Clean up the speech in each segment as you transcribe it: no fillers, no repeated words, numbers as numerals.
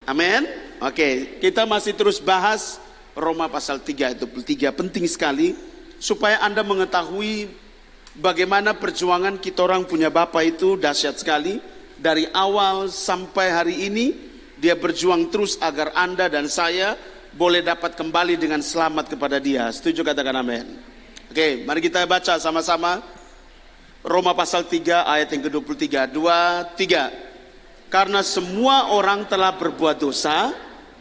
Amin. Oke, kita masih terus bahas Roma pasal 3 ayat 23. Penting sekali supaya Anda mengetahui bagaimana perjuangan kita orang punya Bapa itu dahsyat sekali. Dari awal sampai hari ini dia berjuang terus agar Anda dan saya boleh dapat kembali dengan selamat kepada Dia. Setuju, katakan amin. Oke, mari kita baca sama-sama Roma pasal 3 ayat yang ke-23. 2, 3. Karena semua orang telah berbuat dosa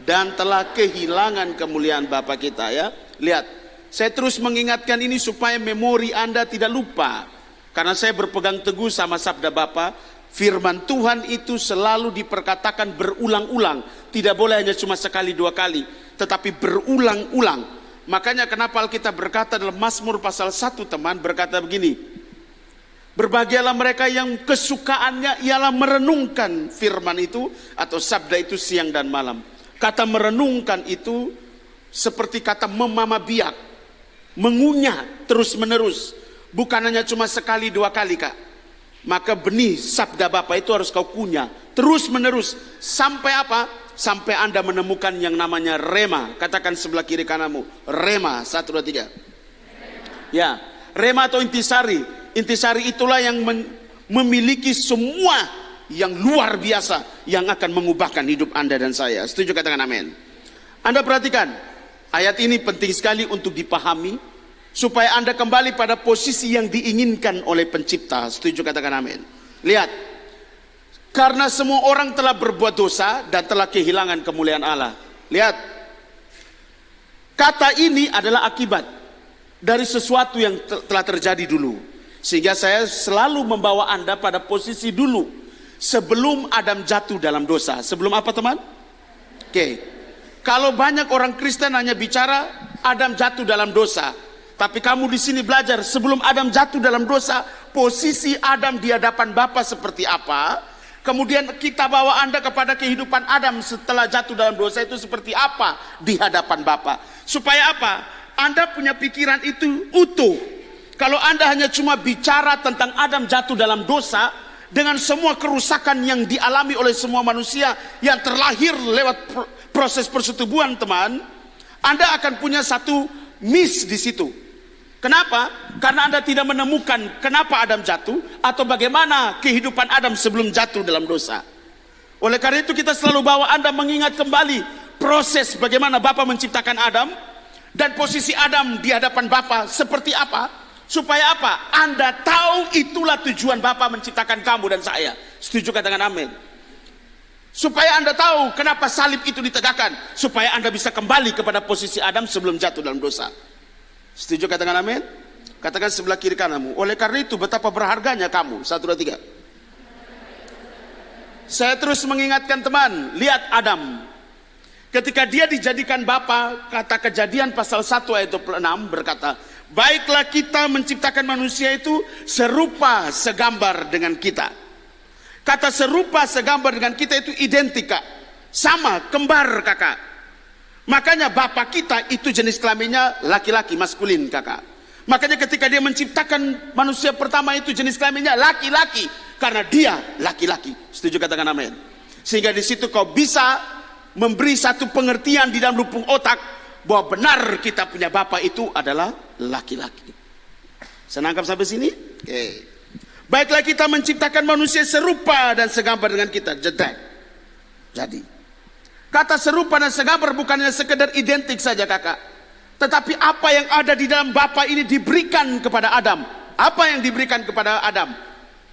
dan telah kehilangan kemuliaan Bapa kita, ya. Lihat, saya terus mengingatkan ini supaya memori Anda tidak lupa. Karena saya berpegang teguh sama sabda Bapa, firman Tuhan itu selalu diperkatakan berulang-ulang. Tidak boleh hanya cuma sekali dua kali, tetapi berulang-ulang. Makanya kenapa Alkitab berkata dalam Mazmur pasal 1, teman, berkata begini, berbahagialah mereka yang kesukaannya ialah merenungkan firman itu atau sabda itu siang dan malam. Kata merenungkan itu seperti kata memama biak, mengunyah terus menerus, bukan hanya cuma sekali dua kali, Kak. Maka benih sabda Bapa itu harus kau kunyah terus menerus sampai apa? Sampai Anda menemukan yang namanya rema. Katakan sebelah kiri kananmu, rema. 1, 2, 3. Ya, rema atau intisari. Intisari itulah yang memiliki semua yang luar biasa yang akan mengubahkan hidup Anda dan saya. Setuju, katakan amin. Anda perhatikan, ayat ini penting sekali untuk dipahami supaya Anda kembali pada posisi yang diinginkan oleh pencipta. Setuju, katakan amin. Lihat, karena semua orang telah berbuat dosa dan telah kehilangan kemuliaan Allah. Lihat, kata ini adalah akibat dari sesuatu yang telah terjadi dulu. Sehingga saya selalu membawa Anda pada posisi dulu sebelum Adam jatuh dalam dosa. Sebelum apa, teman? Oke. Kalau banyak orang Kristen hanya bicara Adam jatuh dalam dosa, tapi kamu di sini belajar sebelum Adam jatuh dalam dosa, posisi Adam di hadapan Bapa seperti apa? Kemudian kita bawa Anda kepada kehidupan Adam setelah jatuh dalam dosa itu seperti apa di hadapan Bapa. Supaya apa? Anda punya pikiran itu utuh. Kalau Anda hanya cuma bicara tentang Adam jatuh dalam dosa dengan semua kerusakan yang dialami oleh semua manusia yang terlahir lewat proses persetubuhan, teman, Anda akan punya satu miss di situ. Kenapa? Karena Anda tidak menemukan kenapa Adam jatuh atau bagaimana kehidupan Adam sebelum jatuh dalam dosa. Oleh karena itu kita selalu bawa Anda mengingat kembali proses bagaimana Bapa menciptakan Adam dan posisi Adam di hadapan Bapa seperti apa. Supaya apa? Anda tahu itulah tujuan Bapa menciptakan kamu dan saya. Setuju, katakan amin. Supaya Anda tahu kenapa salib itu ditegakkan. Supaya Anda bisa kembali kepada posisi Adam sebelum jatuh dalam dosa. Setuju, katakan amin. Katakan sebelah kiri kananmu, oleh karena itu betapa berharganya kamu. 1, 2, 3. Saya terus mengingatkan, teman, lihat Adam. Ketika dia dijadikan Bapa, kata Kejadian pasal 1 ayat 26 berkata, baiklah kita menciptakan manusia itu serupa segambar dengan kita. Kata serupa segambar dengan kita itu identik, Kak. Sama, kembar, Kakak. Makanya Bapa kita itu jenis kelaminnya laki-laki, maskulin, Kakak. Makanya ketika dia menciptakan manusia pertama itu jenis kelaminnya laki-laki, karena dia laki-laki. Setuju, katakan amin. Sehingga di situ kau bisa memberi satu pengertian di dalam lubuk otak bahwa benar kita punya Bapa itu adalah laki-laki. Saya nangkap sampai sini? Oke. Baiklah kita menciptakan manusia serupa dan segambar dengan kita. Jadi, kata serupa dan segambar bukannya sekedar identik saja, Kakak. Tetapi apa yang ada di dalam Bapa ini diberikan kepada Adam. Apa yang diberikan kepada Adam?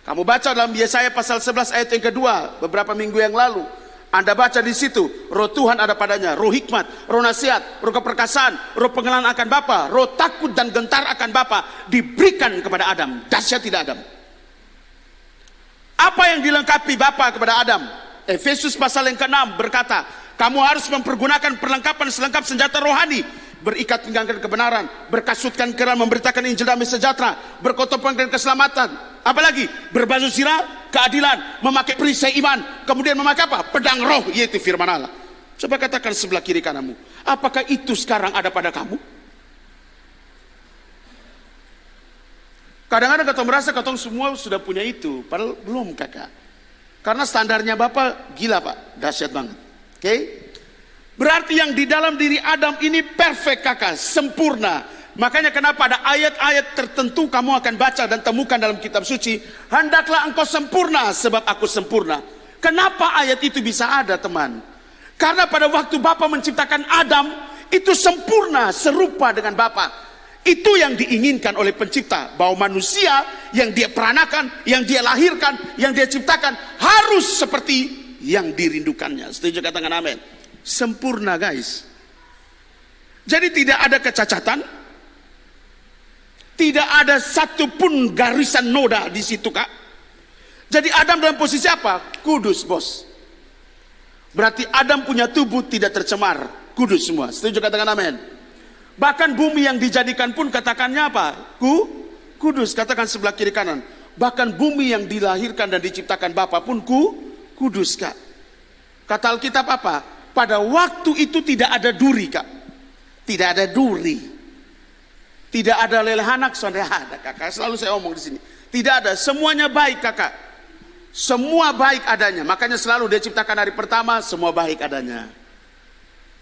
Kamu baca dalam Yesaya pasal 11 ayat yang kedua beberapa minggu yang lalu. Anda baca di situ, roh Tuhan ada padanya, roh hikmat, roh nasihat, roh keperkasaan, roh pengenalan akan Bapa, roh takut dan gentar akan Bapa diberikan kepada Adam. Dahsyat tidak, Adam? Apa yang dilengkapi Bapa kepada Adam? Efesus pasal yang ke-6 berkata, kamu harus mempergunakan perlengkapan selengkap senjata rohani, berikat pinggangkan kebenaran, berkasutkan keran memberitakan Injil damai sejahtera, berkotopkan keselamatan, apalagi berbaju sirah keadilan, memakai perisai iman, kemudian memakai apa? Pedang roh, yaitu firman Allah. Coba katakan sebelah kiri kananmu, apakah itu sekarang ada pada kamu? Kadang-kadang katong merasa katong semua sudah punya itu, padahal belum, Kakak. Karena standarnya Bapak gila, Pak, dahsyat banget. Oke? Berarti yang di dalam diri Adam ini perfect kakak, sempurna. Makanya kenapa ada ayat-ayat tertentu kamu akan baca dan temukan dalam kitab suci. Hendaklah engkau sempurna sebab aku sempurna. Kenapa ayat itu bisa ada teman? Karena pada waktu Bapa menciptakan Adam, itu sempurna serupa dengan Bapa. Itu yang diinginkan oleh pencipta. Bahwa manusia yang dia peranakan, yang dia lahirkan, yang dia ciptakan harus seperti yang dirindukannya. Setuju katakan amin. Sempurna guys. Jadi tidak ada kecacatan. Tidak ada satupun garisan noda di situ kak. Jadi Adam dalam posisi apa? Kudus bos. Berarti Adam punya tubuh tidak tercemar. Kudus semua. Setuju katakan amin. Bahkan bumi yang dijadikan pun katakannya apa? Kudus. Katakan sebelah kiri kanan. Bahkan bumi yang dilahirkan dan diciptakan Bapa pun kudus kak. Kata Alkitab apa? Pada waktu itu tidak ada duri kak. Tidak ada duri. Tidak ada lelehanak, saudara ada kakak. Selalu saya omong di sini. Tidak ada, semuanya baik kakak. Semua baik adanya. Makanya selalu dia ciptakan hari pertama, semua baik adanya.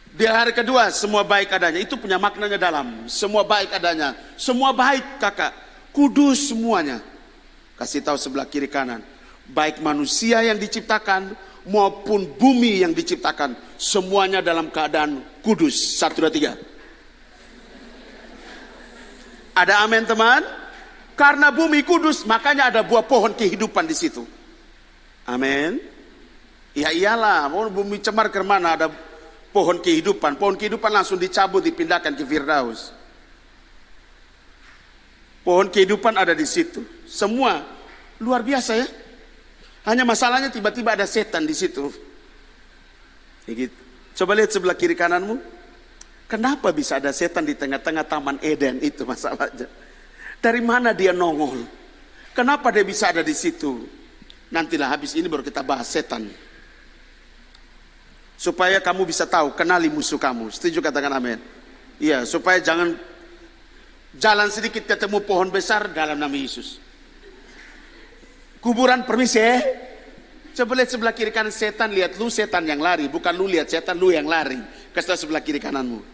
Di hari kedua, semua baik adanya. Itu punya maknanya dalam. Semua baik adanya. Semua baik kakak. Kudus semuanya. Kasih tahu sebelah kiri kanan. Baik manusia yang diciptakan maupun bumi yang diciptakan. Semuanya dalam keadaan kudus. 1, 2, 3. Ada amin teman? Karena bumi kudus, makanya ada buah pohon kehidupan di situ. Amin. Ya iyalah, mau bumi cemar ke mana ada pohon kehidupan. Pohon kehidupan langsung dicabut, dipindahkan ke Firdaus. Pohon kehidupan ada di situ. Semua luar biasa ya. Hanya masalahnya tiba-tiba ada setan di situ. Gitu. Coba lihat sebelah kiri kananmu. Kenapa bisa ada setan di tengah-tengah Taman Eden itu masalahnya? Dari mana dia nongol? Kenapa dia bisa ada di situ? Nantilah habis ini baru kita bahas setan. Supaya kamu bisa tahu, kenali musuh kamu. Setuju katakan amin? Iya, supaya jangan jalan sedikit ketemu pohon besar dalam nama Yesus. Kuburan permisi ya. Coba lihat sebelah kiri kanan setan, lihat lu setan yang lari. Bukan lu lihat setan, lu yang lari. Kasih sebelah kiri kananmu.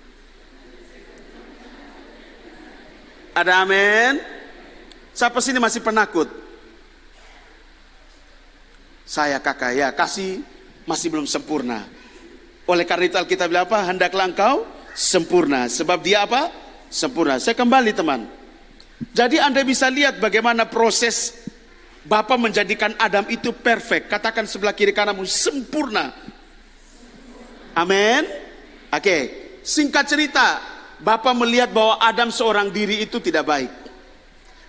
Ada amin? Siapa sini masih penakut? Saya kakak ya, kasih masih belum sempurna. Oleh karena itu Alkitab bilang apa? Hendaklah engkau sempurna. Sebab dia apa? Sempurna. Saya kembali teman. Jadi Anda bisa lihat bagaimana proses Bapa menjadikan Adam itu perfect. Katakan sebelah kiri kananmu, sempurna. Amin. Oke, singkat cerita, Bapa melihat bahwa Adam seorang diri itu tidak baik.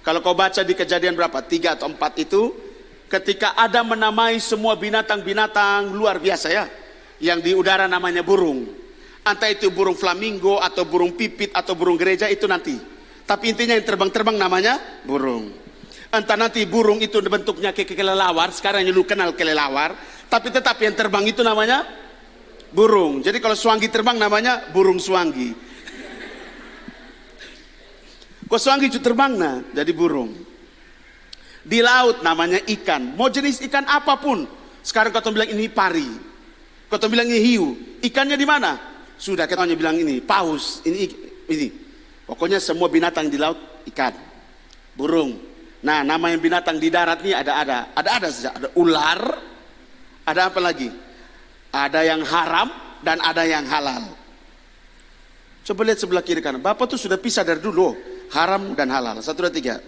Kalau kau baca di Kejadian berapa? 3 atau 4 itu, ketika Adam menamai semua binatang-binatang luar biasa ya, yang di udara namanya burung. Entah itu burung flamingo atau burung pipit atau burung gereja itu nanti. Tapi intinya yang terbang-terbang namanya burung. Entah nanti burung itu bentuknya kayak kelelawar, sekarang yang lu kenal kelelawar, tapi tetap yang terbang itu namanya burung. Jadi kalau suanggi terbang namanya burung suanggi. Kok suanggi itu terbang nah, jadi burung. Di laut namanya ikan. Mau jenis ikan apapun. Sekarang kau bilang ini pari. Kau bilang ini hiu. Ikannya di mana? Sudah kita bilang ini paus. Ini. Pokoknya semua binatang di laut ikan. Burung. Nah, nama yang binatang di darat nih ada saja. Ada ular. Ada apa lagi? Ada yang haram dan ada yang halal. Coba lihat sebelah kiri kanan. Bapak tuh sudah pisah dari dulu. Haram dan halal. 1, 2, 3.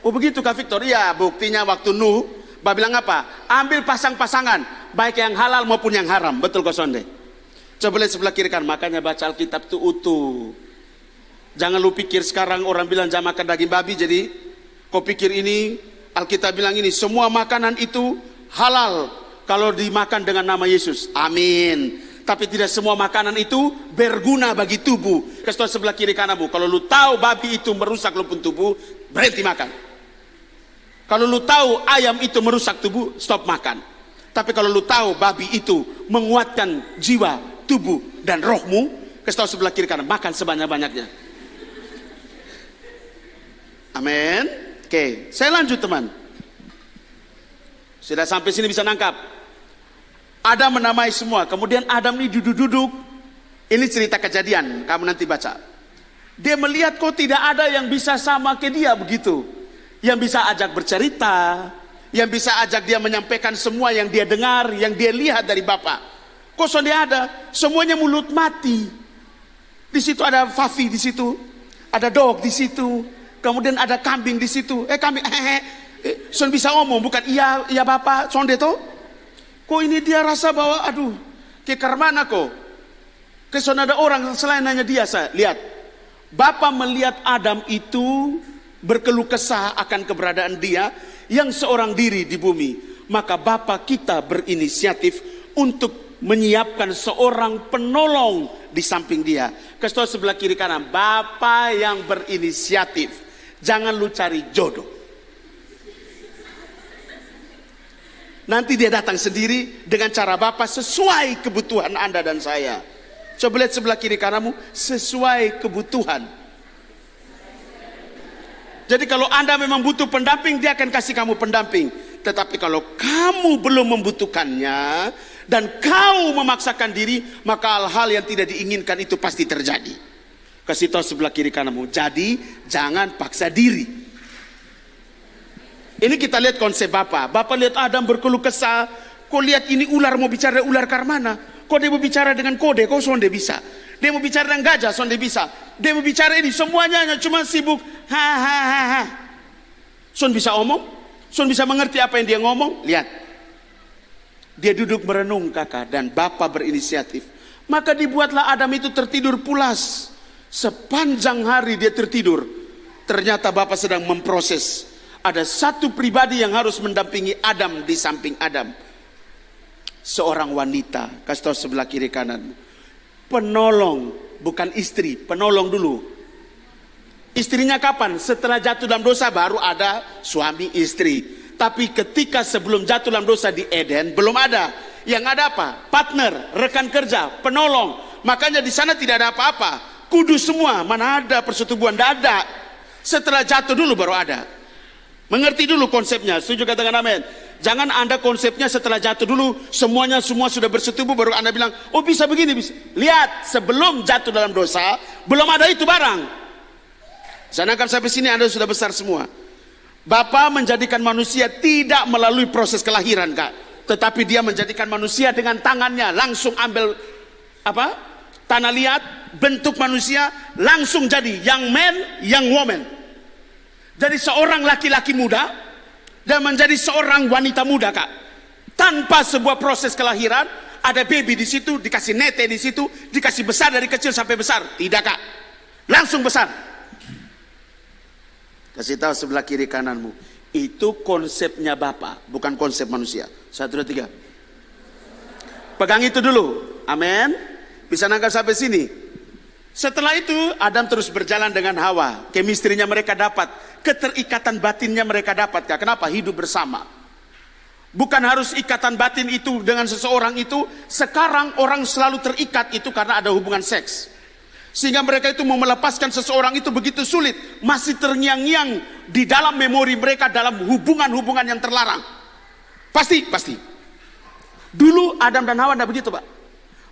Oh begitu Kak Victor? Iya, buktinya waktu Nuh, Bapak bilang apa? Ambil pasang-pasangan, baik yang halal maupun yang haram. Betul kok sonde? Coba lihat sebelah kiri kanan. Makanya baca Alkitab itu utuh. Jangan lu pikir sekarang orang bilang jangan makan daging babi, jadi kau pikir ini, Alkitab bilang ini, semua makanan itu halal kalau dimakan dengan nama Yesus. Amin. Tapi tidak semua makanan itu berguna bagi tubuh. Kasih tahu sebelah kiri kananmu, kalau lu tahu babi itu merusak lu pun tubuh, berhenti makan. Kalau lu tahu ayam itu merusak tubuh, stop makan. Tapi kalau lu tahu babi itu menguatkan jiwa, tubuh dan rohmu, kasih tahu sebelah kiri kanan, makan sebanyak-banyaknya. Amin. Oke, saya lanjut teman. Sudah sampai sini bisa nangkap. Adam menamai semua. Kemudian Adam ini duduk-duduk. Ini cerita kejadian, kamu nanti baca. Dia melihat kok tidak ada yang bisa sama ke dia begitu. Yang bisa ajak bercerita, yang bisa ajak dia menyampaikan semua yang dia dengar, yang dia lihat dari Bapa. Kok dia ada? Semuanya mulut mati. Di situ ada fafi di situ, ada dog di situ, kemudian ada kambing di situ. Kambing, son bisa ngomong, bukan iya Bapak, son dia tuh. Kok ini dia rasa bahwa aduh, ke karmana kok. Keson ada orang selain hanya dia, lihat. Bapa melihat Adam itu berkeluh kesah akan keberadaan dia yang seorang diri di bumi. Maka Bapa kita berinisiatif untuk menyiapkan seorang penolong di samping dia. Kasih tahu sebelah kiri kanan, Bapa yang berinisiatif. Jangan lu cari jodoh. Nanti dia datang sendiri dengan cara Bapa sesuai kebutuhan Anda dan saya. Coba lihat sebelah kiri kananmu, sesuai kebutuhan. Jadi kalau Anda memang butuh pendamping, dia akan kasih kamu pendamping. Tetapi kalau kamu belum membutuhkannya dan kau memaksakan diri, maka hal-hal yang tidak diinginkan itu pasti terjadi. Kasih tahu sebelah kiri kananmu, jadi jangan paksa diri. Ini kita lihat konsep Bapak. Bapak lihat Adam berkeluh kesah. Kok lihat ini ular mau bicara ular karmana? Kok dia mau bicara dengan kode? Kok sonde bisa? Dia mau bicara dengan gajah? Sonde bisa. Dia mau bicara ini semuanya hanya cuma sibuk. Son bisa omong? Son bisa mengerti apa yang dia ngomong? Lihat. Dia duduk merenung kakak dan Bapak berinisiatif. Maka dibuatlah Adam itu tertidur pulas. Sepanjang hari dia tertidur. Ternyata Bapak sedang memproses. Ada satu pribadi yang harus mendampingi Adam di samping Adam. Seorang wanita, kasih tahu sebelah kiri kanan. Penolong, bukan istri, penolong dulu. Istrinya kapan? Setelah jatuh dalam dosa baru ada suami istri. Tapi ketika sebelum jatuh dalam dosa di Eden belum ada. Yang ada apa? Partner, rekan kerja, penolong. Makanya di sana tidak ada apa-apa. Kudus semua, mana ada persetubuhan, tidak ada. Setelah jatuh dulu baru ada. Mengerti dulu konsepnya, setuju katakan amin. Jangan Anda konsepnya setelah jatuh dulu, semua sudah bersetubuh, baru Anda bilang, oh bisa begini, bisa. Lihat, sebelum jatuh dalam dosa, belum ada itu barang. Sedangkan sampai sini Anda sudah besar semua. Bapa menjadikan manusia tidak melalui proses kelahiran, Kak. Tetapi dia menjadikan manusia dengan tangannya, langsung ambil tanah liat, bentuk manusia, langsung jadi young man, young woman. Jadi seorang laki-laki muda dan menjadi seorang wanita muda, Kak. Tanpa sebuah proses kelahiran, ada baby di situ, dikasih nete di situ, dikasih besar dari kecil sampai besar. Tidak, Kak. Langsung besar. Kasih tahu sebelah kiri kananmu. Itu konsepnya Bapa, bukan konsep manusia. 1, 2, 3. Pegang itu dulu. Amin. Bisa nangkap sampai sini. Setelah itu Adam terus berjalan dengan Hawa. Kemistrinya mereka dapat, keterikatan batinnya mereka dapat. Kenapa? Hidup bersama. Bukan harus ikatan batin itu dengan seseorang itu. Sekarang orang selalu terikat itu karena ada hubungan seks. Sehingga mereka itu mau melepaskan seseorang itu begitu sulit. Masih terngiang-ngiang di dalam memori mereka dalam hubungan-hubungan yang terlarang. Pasti. Dulu Adam dan Hawa tidak begitu, Pak.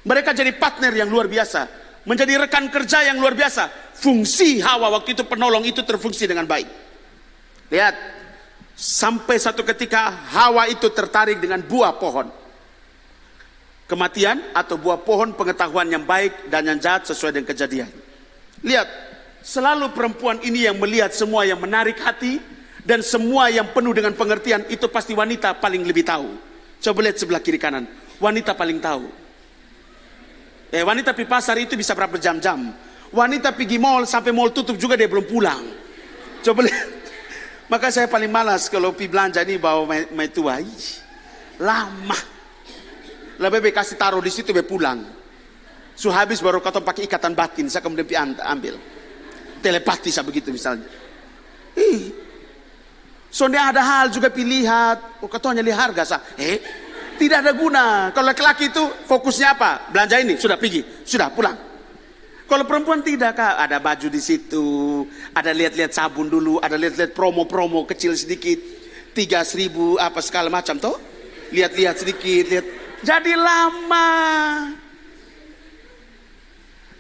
Mereka jadi partner yang luar biasa. Menjadi rekan kerja yang luar biasa. Fungsi Hawa waktu itu penolong itu terfungsi dengan baik. Lihat, sampai satu ketika Hawa itu tertarik dengan buah pohon kematian atau buah pohon pengetahuan yang baik dan yang jahat sesuai dengan kejadian. Lihat, selalu perempuan ini yang melihat semua yang menarik hati dan semua yang penuh dengan pengertian. Itu pasti wanita paling lebih tahu. Coba lihat sebelah kiri kanan, wanita paling tahu. Wanita pergi pasar itu bisa berapa jam-jam. Wanita pergi mall sampai mall tutup juga dia belum pulang. Coba lihat. Maka saya paling malas kalau pergi belanja ini bawa mai tua. Lama. Lebih kasih taruh di situ be pulang. Habis baru kau pakai ikatan batin, saya kemudian ambil. Telepati saya begitu misalnya. Soalnya ada hal juga pilihat. Katanya lihat harga sah. Tidak ada guna. Kalau laki-laki itu fokusnya apa? Belanja ini, sudah pergi, sudah pulang. Kalau perempuan tidak, Kak. Ada baju di situ, ada lihat-lihat sabun dulu, ada lihat-lihat promo-promo kecil sedikit, 3.000 apa segala macam toh. Lihat-lihat sedikit, lihat Jadi lama.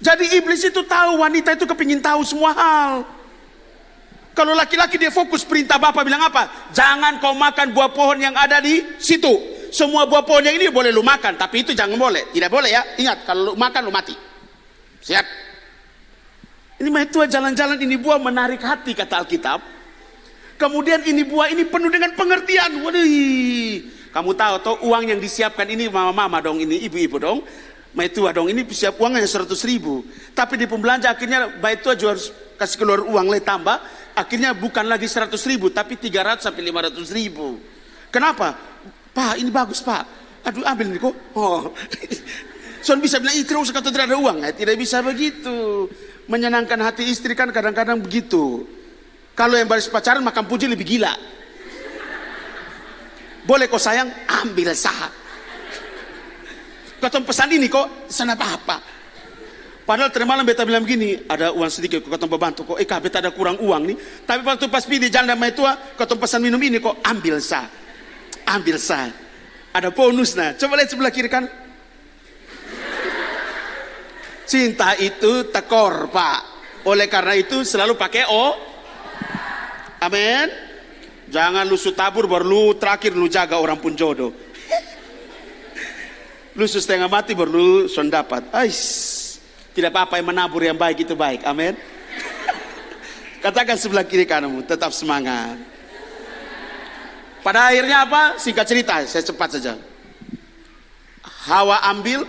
Jadi iblis itu tahu, wanita itu kepingin tahu semua hal. Kalau laki-laki dia fokus, perintah Bapak bilang apa? Jangan kau makan buah pohon yang ada di situ. Semua buah pohon yang ini boleh lu makan, tapi itu jangan boleh. Tidak boleh ya. Ingat, kalau lu makan lu mati. Siap. Ini mah itu jalan-jalan, ini buah menarik hati kata Alkitab. Kemudian ini buah ini penuh dengan pengertian. Waduh. Kamu tahu toh uang yang disiapkan ini mama-mama dong, ini ibu-ibu dong. Maitua dong, ini siap uang hanya 100.000. Tapi di pembelanja akhirnya Maitua juga harus kasih keluar uang lagi tambah. Akhirnya bukan lagi 100.000 tapi 300 sampai 500.000. Kenapa? Pak ini bagus pak. Aduh ambil nih kok. Oh. Soal bisa bilang istri usah kata tidak ada uang. Tidak bisa begitu. Menyenangkan hati istri kan kadang-kadang begitu. Kalau yang baru pacaran makan puji lebih gila. Boleh kok sayang, ambil sah. Kau pesan ini kok, sana apa? Padahal termalam beta bilang begini, ada uang sedikit kau bantu kok, beta ada kurang uang nih. Tapi waktu pas pilih jalan damai tua, kau pesan minum ini kok, ambil sah. Ada bonus nah. Coba lihat sebelah kiri kan. Cinta itu tekor pak. Oleh karena itu selalu pakai o. Amin. Jangan lu tabur baru lu terakhir lu jaga orang pun jodoh. Lu setengah mati baru lu son dapat. Tidak apa-apa, yang menabur yang baik itu baik. Amin. Katakan sebelah kiri kananmu, tetap semangat. Pada akhirnya apa? Singkat cerita, saya cepat saja. Hawa ambil,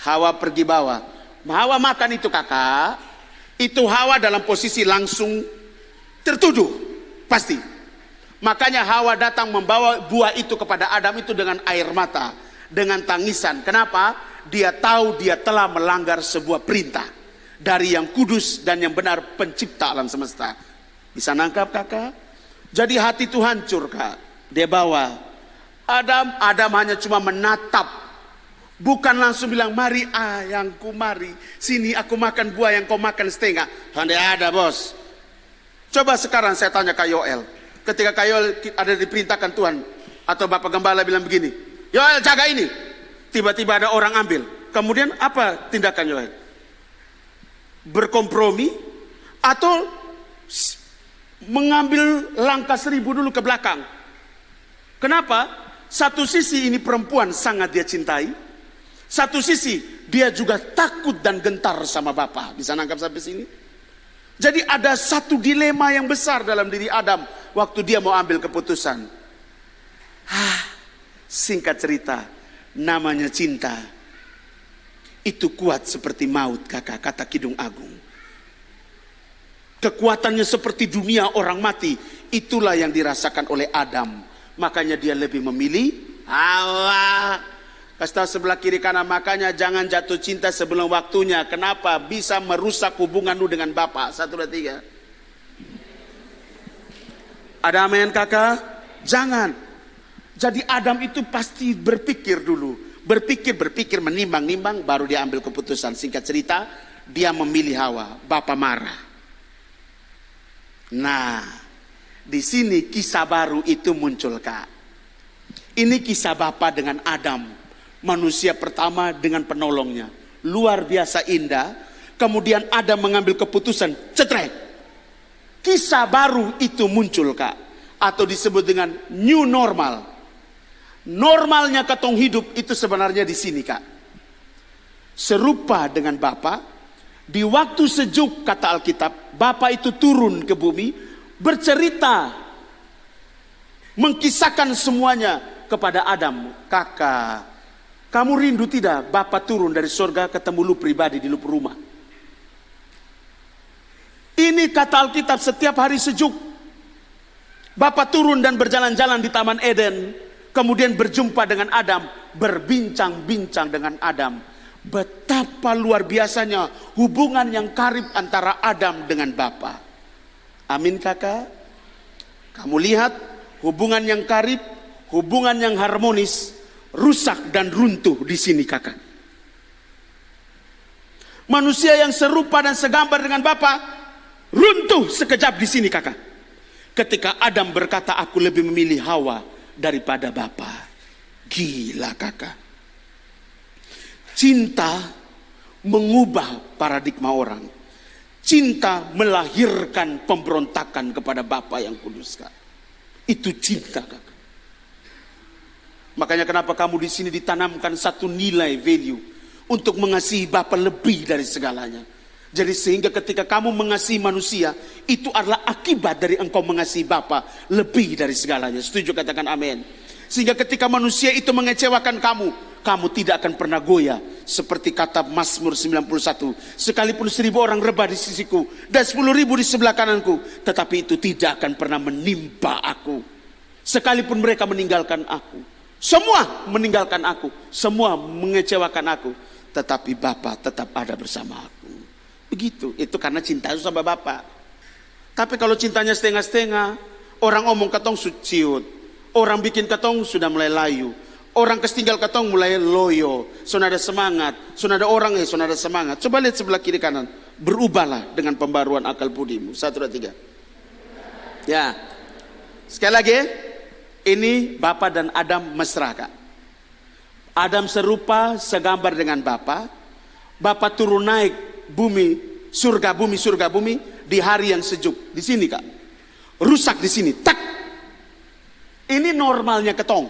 Hawa pergi bawa. Hawa makan itu kakak. Itu Hawa dalam posisi langsung tertuduh. Pasti. Makanya Hawa datang membawa buah itu kepada Adam itu dengan air mata. Dengan tangisan. Kenapa? Dia tahu dia telah melanggar sebuah perintah dari yang kudus dan yang benar pencipta alam semesta. Bisa nangkap kakak? Jadi hati itu hancur kak. Dia bawa Adam hanya cuma menatap, bukan langsung bilang mari ayangku mari sini aku makan buah yang kau makan setengah. Tidak ada bos. Coba sekarang saya tanya Kak Yoel, ketika Kak Yoel ada diperintahkan Tuhan atau Bapak Gembala bilang begini, Yoel jaga ini. Tiba-tiba ada orang ambil. Kemudian apa tindakan Yoel? Berkompromi atau mengambil langkah 1000 dulu ke belakang? Kenapa? Satu sisi ini perempuan sangat dia cintai. Satu sisi dia juga takut dan gentar sama Bapa. Bisa nangkap sampai sini? Jadi ada satu dilema yang besar dalam diri Adam waktu dia mau ambil keputusan. Singkat cerita, namanya cinta itu kuat seperti maut kakak, kata Kidung Agung. Kekuatannya seperti dunia orang mati. Itulah yang dirasakan oleh Adam. Makanya dia lebih memilih Hawa. Kasih tahu sebelah kiri kanan, makanya jangan jatuh cinta sebelum waktunya. Kenapa? Bisa merusak hubunganmu dengan Bapa. 1, 2, 3. Ada amin kakak? Jangan. Jadi Adam itu pasti berpikir dulu. Berpikir, menimbang-nimbang, baru dia ambil keputusan. Singkat cerita, dia memilih Hawa. Bapa marah. Nah, di sini kisah baru itu muncul kak. Ini kisah Bapa dengan Adam, manusia pertama dengan penolongnya. Luar biasa indah. Kemudian Adam mengambil keputusan, cetrek. Kisah baru itu muncul kak. Atau disebut dengan new normal. Normalnya katong hidup itu sebenarnya di sini kak. Serupa dengan Bapa. Di waktu sejuk kata Alkitab, Bapa itu turun ke bumi, bercerita, mengkisahkan semuanya kepada Adam. Kakak, kamu rindu tidak Bapa turun dari surga ketemu lu pribadi di lu rumah? Ini kata Alkitab setiap hari sejuk. Bapa turun dan berjalan-jalan di Taman Eden, kemudian berjumpa dengan Adam, berbincang-bincang dengan Adam. Betapa luar biasanya hubungan yang karib antara Adam dengan Bapa. Amin kakak. Kamu lihat hubungan yang karib, hubungan yang harmonis, rusak dan runtuh di sini kakak. Manusia yang serupa dan segambar dengan Bapa runtuh sekejap di sini kakak. Ketika Adam berkata, aku lebih memilih Hawa daripada Bapa. Gila kakak. Cinta mengubah paradigma orang. Cinta melahirkan pemberontakan kepada Bapa yang kudus, Kak. Itu cinta, Kak. Makanya kenapa kamu di sini ditanamkan satu nilai value untuk mengasihi Bapa lebih dari segalanya. Jadi sehingga ketika kamu mengasihi manusia, itu adalah akibat dari engkau mengasihi Bapa lebih dari segalanya. Setuju, katakan amin. Sehingga ketika manusia itu mengecewakan kamu, kamu tidak akan pernah goyah. Seperti kata Mazmur 91, sekalipun 1000 orang rebah di sisiku dan 10.000 di sebelah kananku, tetapi itu tidak akan pernah menimpa aku. Sekalipun mereka meninggalkan aku, semua meninggalkan aku, semua mengecewakan aku, tetapi Bapa tetap ada bersama aku. Begitu, itu karena cinta sama Bapa. Tapi kalau cintanya setengah-setengah, orang ngomong ketong ciut, orang bikin ketong sudah mulai layu, orang kestinggal ketong mulai loyo, sudah ada semangat, sudah ada orang sudah ada semangat. Coba lihat sebelah kiri kanan, berubahlah dengan pembaruan akal budimu. 1, 2, 3. Ya, sekali lagi, ini Bapa dan Adam mesra, Kak. Adam serupa segambar dengan Bapa. Bapa turun naik bumi, surga bumi di hari yang sejuk. Di sini, Kak. Rusak di sini. Tak. Ini normalnya ketong.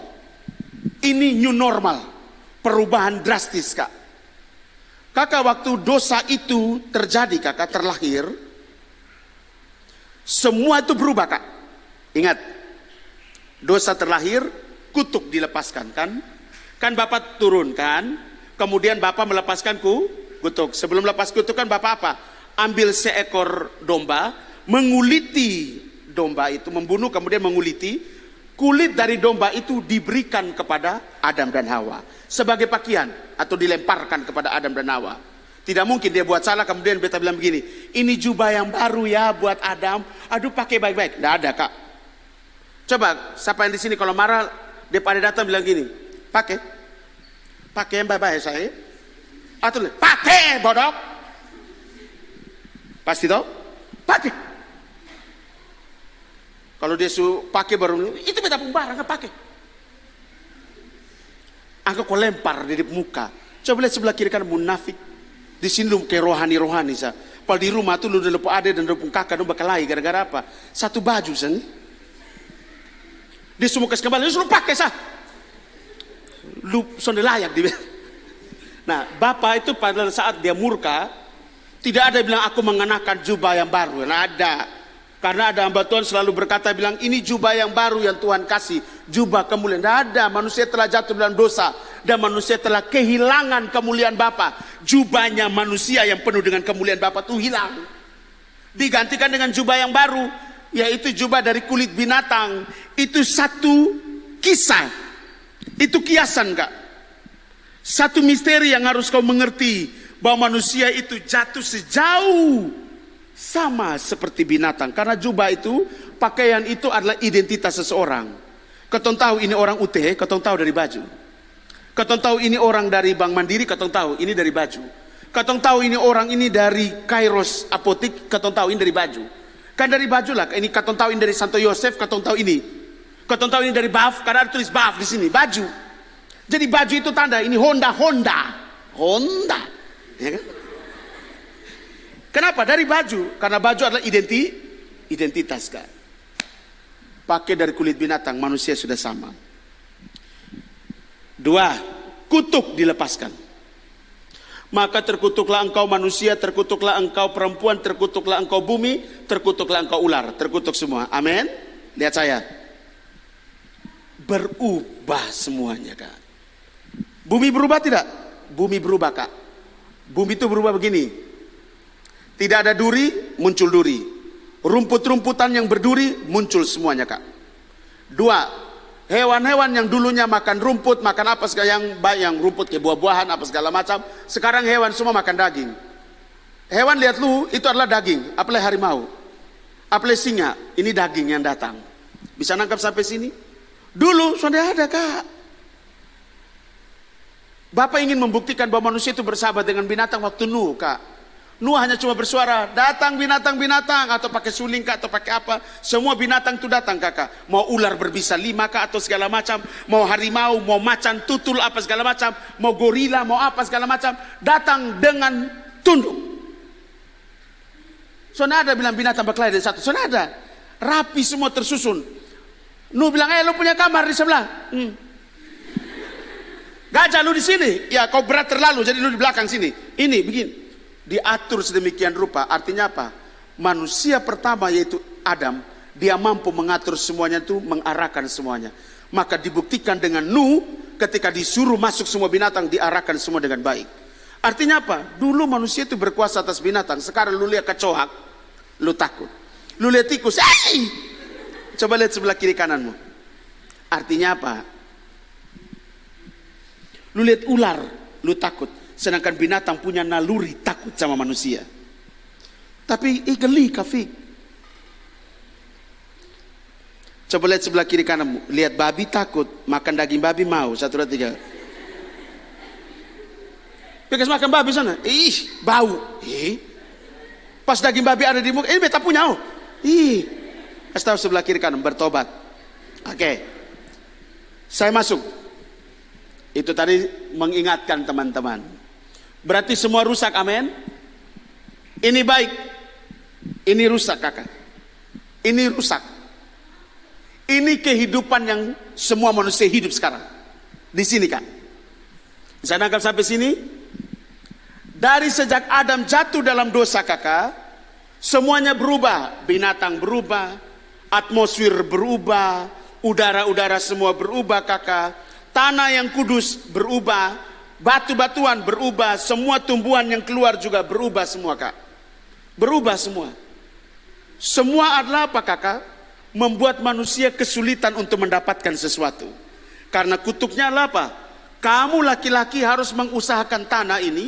Ini new normal. Perubahan drastis, Kak. Kakak, waktu dosa itu terjadi, Kakak, terlahir, semua itu berubah, Kak. Ingat, dosa terlahir, kutuk dilepaskan, kan? Kan Bapak turunkan, kemudian Bapak melepaskan kutuk. Sebelum lepas kutuk kan Bapak apa? Ambil seekor domba, menguliti domba itu, membunuh kemudian menguliti. Kulit dari domba itu diberikan kepada Adam dan Hawa sebagai pakaian atau dilemparkan kepada Adam dan Hawa. Tidak mungkin dia buat salah kemudian beta bilang begini, ini jubah yang baru ya buat Adam, aduh pakai baik-baik. Tidak ada, Kak. Coba siapa yang di sini kalau marah dia pada datang bilang gini, pakai yang baik-baik saya. Atau pakai bodoh. Pasti toh? Pakai. Kalau dia pakai baru itu beta pun barang pakai. Angka kau lempar di muka. Coba lihat sebelah kiri kan munafik. Di sini lu kayak rohani sa. Kalau di rumah tuh lu udah lupa ade dan lupa kakak lu bakal lagi gara-gara apa? Satu baju sen. Dia semua kasih kembali, lu pakai sah. Lu sonde layak di. Nah, Bapak itu pada saat dia murka, tidak ada bilang aku mengenakan jubah yang baru. Nah, ada. Karena ada hamba Tuhan selalu berkata bilang ini jubah yang baru yang Tuhan kasih, jubah kemuliaan. Tidak ada, manusia telah jatuh dalam dosa dan manusia telah kehilangan kemuliaan Bapa. Jubahnya manusia yang penuh dengan kemuliaan Bapa itu hilang. Digantikan dengan jubah yang baru, yaitu jubah dari kulit binatang. Itu satu kisah. Itu kiasan, Kak. Satu misteri yang harus kau mengerti, bahwa manusia itu jatuh sejauh sama seperti binatang. Karena jubah itu, pakaian itu adalah identitas seseorang. Ketong tahu ini orang UTH, ketong tahu dari baju. Ketong tahu ini orang dari Bank Mandiri, ketong tahu ini dari baju. Ketong tahu ini orang ini dari Kairos Apotik, ketong tahu ini dari baju. Kan dari baju lah, ini ketong tahu ini dari Santo Yosef, ketong tahu ini. Ketong tahu ini dari BAF, karena ada tulis BAF di sini, baju. Jadi baju itu tanda, ini Honda. Ya kan? Kenapa? Dari baju. Karena baju adalah identitas, Kak. Pakai dari kulit binatang, manusia sudah sama. 2, kutuk dilepaskan. Maka terkutuklah engkau manusia, terkutuklah engkau perempuan, terkutuklah engkau bumi, terkutuklah engkau ular. Terkutuk semua. Amin. Lihat saya. Berubah semuanya, Kak. Bumi berubah tidak? Bumi berubah, Kak. Bumi itu berubah begini. Tidak ada duri, muncul duri. Rumput-rumputan yang berduri, muncul semuanya, Kak. 2, hewan-hewan yang dulunya makan rumput, makan apa segala yang rumput kayak buah-buahan, apa segala macam. Sekarang hewan semua makan daging. Hewan lihat lu, itu adalah daging. Apalagi harimau. Apalagi singa, ini daging yang datang. Bisa nangkap sampai sini? Dulu sudah ada, Kak. Bapak ingin membuktikan bahwa manusia itu bersahabat dengan binatang waktu Nuh, Kak. Nuh hanya cuma bersuara, datang binatang-binatang, atau pakai suling kah, atau pakai apa. Semua binatang itu datang kakak. Mau ular berbisa 5 kah, atau segala macam. Mau harimau, mau macan, tutul, apa segala macam. Mau gorila, mau apa segala macam. Datang dengan tunduk. Soalnya ada bilang binatang berkelahi dari satu. Soalnya ada. Rapi semua tersusun. Nuh bilang, lu punya kamar di sebelah. Gajah lu di sini. Ya kau berat terlalu, jadi lu di belakang sini. Ini begini. Diatur sedemikian rupa. Artinya apa? Manusia pertama yaitu Adam, dia mampu mengatur semuanya itu, mengarahkan semuanya. Maka dibuktikan dengan Nuh, ketika disuruh masuk semua binatang, diarahkan semua dengan baik. Artinya apa? Dulu manusia itu berkuasa atas binatang. Sekarang lu lihat kecoak, lu takut. Lu lihat tikus, coba lihat sebelah kiri kananmu. Artinya apa? Lu lihat ular, lu takut. Sedangkan binatang punya naluri takut sama manusia. Tapi geli kafik. Coba lihat sebelah kiri kananmu. Lihat babi takut, makan daging babi mau. 1, 2, 3. Bekas makan babi sana. Bau. Pas daging babi ada di muka, beta punya. Kasih tahu sebelah kiri kanan, bertobat. Oke. Saya masuk. Itu tadi mengingatkan teman-teman. Berarti semua rusak, amin. Ini baik, ini rusak kakak. Ini rusak. Ini kehidupan yang semua manusia hidup sekarang. Di sini kak. Bisa nangkap sampai sini? Dari sejak Adam jatuh dalam dosa kakak, semuanya berubah. Binatang berubah, atmosfer berubah, udara-udara semua berubah kakak. Tanah yang kudus berubah. Batu-batuan berubah, semua tumbuhan yang keluar juga berubah semua kak. Berubah semua. Semua adalah apa kakak? Membuat manusia kesulitan untuk mendapatkan sesuatu. Karena kutuknya adalah apa? Kamu laki-laki harus mengusahakan tanah ini,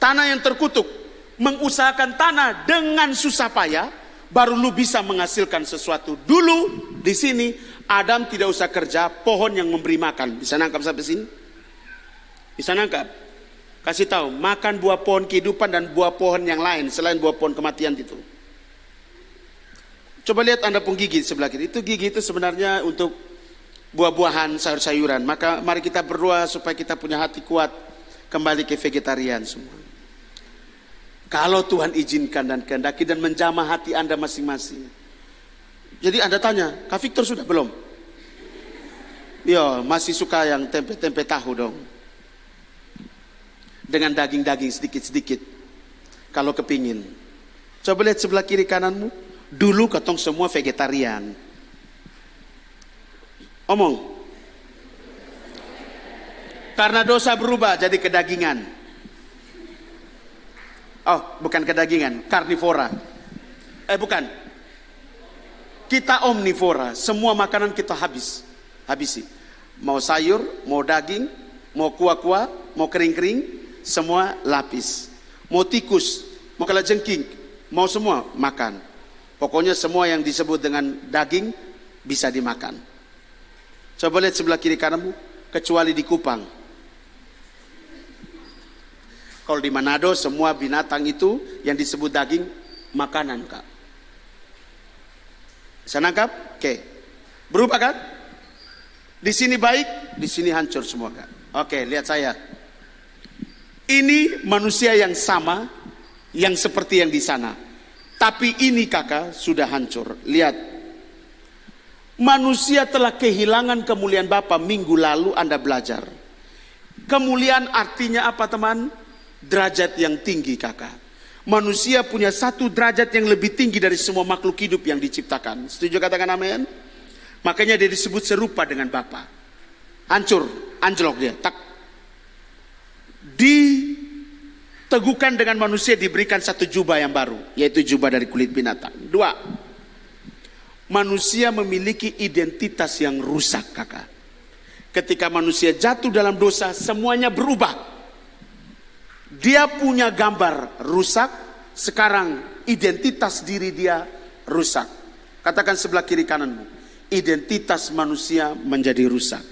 tanah yang terkutuk. Mengusahakan tanah dengan susah payah, baru lu bisa menghasilkan sesuatu. Dulu di sini Adam tidak usah kerja, pohon yang memberi makan. Bisa nangkap sampai sini? Bisa nangkap? Kasih tahu, makan buah pohon kehidupan dan buah pohon yang lain selain buah pohon kematian itu. Coba lihat Anda pun gigi sebelah kiri. Itu gigi itu sebenarnya untuk buah-buahan, sayur-sayuran. Maka mari kita berdoa supaya kita punya hati kuat kembali ke vegetarian semua. Kalau Tuhan izinkan dan kehendaki dan menjamah hati Anda masing-masing. Jadi Anda tanya, Kak Victor sudah belum? Ya, masih suka yang tempe-tempe tahu dong. Dengan daging-daging sedikit-sedikit. Kalau kepingin. Coba lihat sebelah kiri kananmu. Dulu ketong semua vegetarian. Omong. Karena dosa berubah jadi kedagingan. Oh, bukan kedagingan, karnivora. Bukan. Kita omnivora. Semua makanan kita habisi. Mau sayur, mau daging, mau kuah-kuah, mau kering-kering. Semua lapis. Mau tikus, mau kalajengking, mau semua makan. Pokoknya semua yang disebut dengan daging bisa dimakan. Coba lihat sebelah kiri kananmu, kecuali di Kupang. Kalau di Manado semua binatang itu yang disebut daging makanan kak. Bisa nangkap? Oke. Berubah kan? Di sini baik, di sini hancur semua kak. Oke, lihat saya. Ini manusia yang sama, yang seperti yang di sana. Tapi ini kakak sudah hancur. Lihat. Manusia telah kehilangan kemuliaan Bapa minggu lalu Anda belajar. Kemuliaan artinya apa teman? Derajat yang tinggi kakak. Manusia punya satu derajat yang lebih tinggi dari semua makhluk hidup yang diciptakan. Setuju katakan amin? Makanya dia disebut serupa dengan Bapa. Hancur, anjlok dia. Tak. Diteguhkan dengan manusia diberikan satu jubah yang baru, yaitu jubah dari kulit binatang. 2, manusia memiliki identitas yang rusak kakak. Ketika manusia jatuh dalam dosa, semuanya berubah. Dia punya gambar rusak, sekarang identitas diri dia rusak. Katakan sebelah kiri kananmu, identitas manusia menjadi rusak.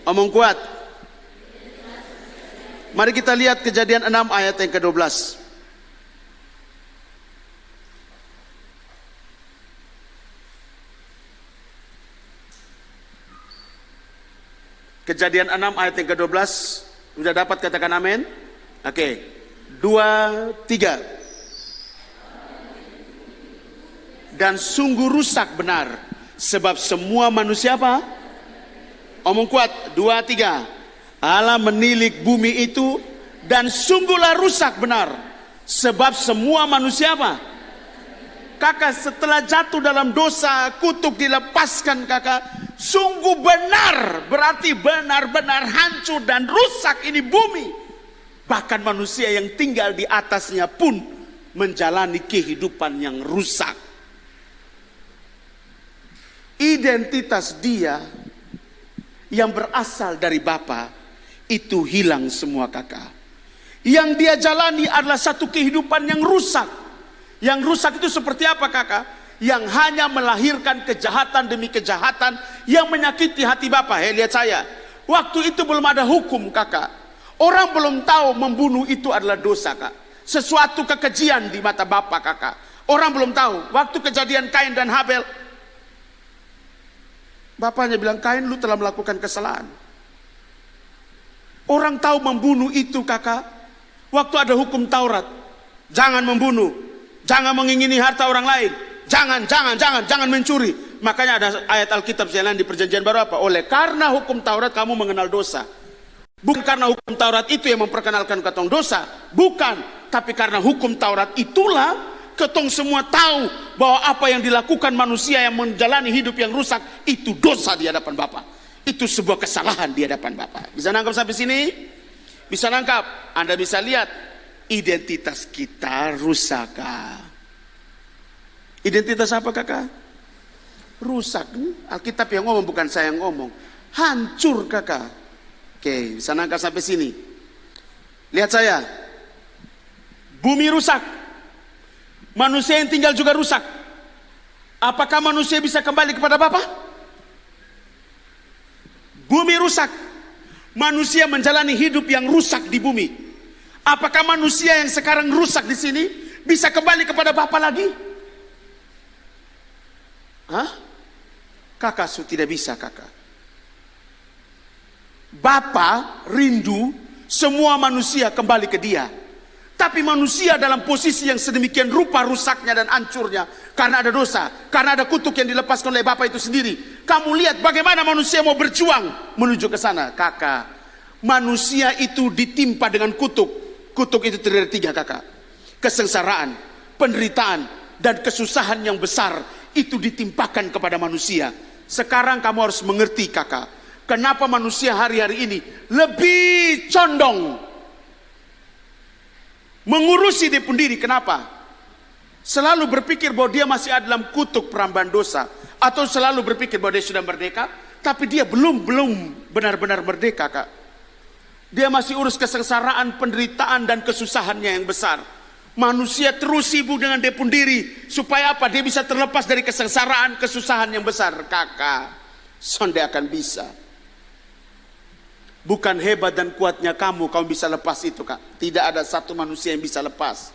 Omong kuat. Mari kita lihat Kejadian 6 ayat yang ke-12. Kejadian 6 ayat yang ke-12. Sudah dapat, katakan amin. Oke. 2, 3. Dan sungguh rusak benar, sebab semua manusia apa? Omong kuat. 2, 3. Allah menilik bumi itu, dan sungguhlah rusak benar, sebab semua manusia apa? Kakak, setelah jatuh dalam dosa, kutuk dilepaskan kakak, sungguh benar, berarti benar-benar hancur dan rusak ini bumi. Bahkan manusia yang tinggal di atasnya pun menjalani kehidupan yang rusak. Identitas dia yang berasal dari Bapa itu hilang semua kakak. Yang dia jalani adalah satu kehidupan yang rusak. Yang rusak itu seperti apa kakak? Yang hanya melahirkan kejahatan demi kejahatan yang menyakiti hati Bapa. Lihat saya, waktu itu belum ada hukum kakak. Orang belum tahu membunuh itu adalah dosa kak. Sesuatu kekejian di mata Bapa kakak. Orang belum tahu. Waktu kejadian Kain dan Habel, bapaknya bilang, Kain, lu telah melakukan kesalahan. Orang tahu membunuh itu kakak waktu ada hukum Taurat. Jangan membunuh, jangan mengingini harta orang lain, jangan mencuri. Makanya ada ayat Alkitab jalan di Perjanjian Baru apa? Oleh karena hukum Taurat kamu mengenal dosa. Bukan karena hukum Taurat itu yang memperkenalkan ketong dosa, bukan. Tapi karena hukum Taurat itulah ketong semua tahu bahwa apa yang dilakukan manusia yang menjalani hidup yang rusak itu dosa di hadapan Bapa. Itu sebuah kesalahan di hadapan Bapa. Bisa nangkap sampai sini? Bisa nangkap? Anda bisa lihat identitas kita rusak. Identitas apa kakak? Rusak. Alkitab yang ngomong, bukan saya yang ngomong. Hancur kakak. Oke, bisa nangkap sampai sini? Lihat saya. Bumi rusak. Manusia yang tinggal juga rusak. Apakah manusia bisa kembali kepada Bapa? Bumi rusak. Manusia menjalani hidup yang rusak di bumi. Apakah manusia yang sekarang rusak di sini bisa kembali kepada Bapa lagi? Hah? Kakak, tidak bisa kakak. Bapa rindu semua manusia kembali ke Dia. Tapi manusia dalam posisi yang sedemikian rupa rusaknya dan hancurnya karena ada dosa, karena ada kutuk yang dilepaskan oleh Bapa itu sendiri. Kamu lihat bagaimana manusia mau berjuang menuju ke sana. Kakak, manusia itu ditimpa dengan kutuk. Kutuk itu terdiri dari 3 kakak. Kesengsaraan, penderitaan, dan kesusahan yang besar itu ditimpakan kepada manusia. Sekarang kamu harus mengerti kakak, kenapa manusia hari-hari ini lebih condong mengurusi dia sendiri. Kenapa? Selalu berpikir bahwa dia masih ada dalam kutuk perambahan dosa, atau selalu berpikir bahwa dia sudah merdeka, tapi dia belum benar-benar merdeka kak. Dia masih urus kesengsaraan, penderitaan, dan kesusahannya yang besar. Manusia terus sibuk dengan dia sendiri supaya apa? Dia bisa terlepas dari kesengsaraan, kesusahan yang besar. Kakak, sonde akan bisa. Bukan hebat dan kuatnya kamu bisa lepas itu kak. Tidak ada satu manusia yang bisa lepas.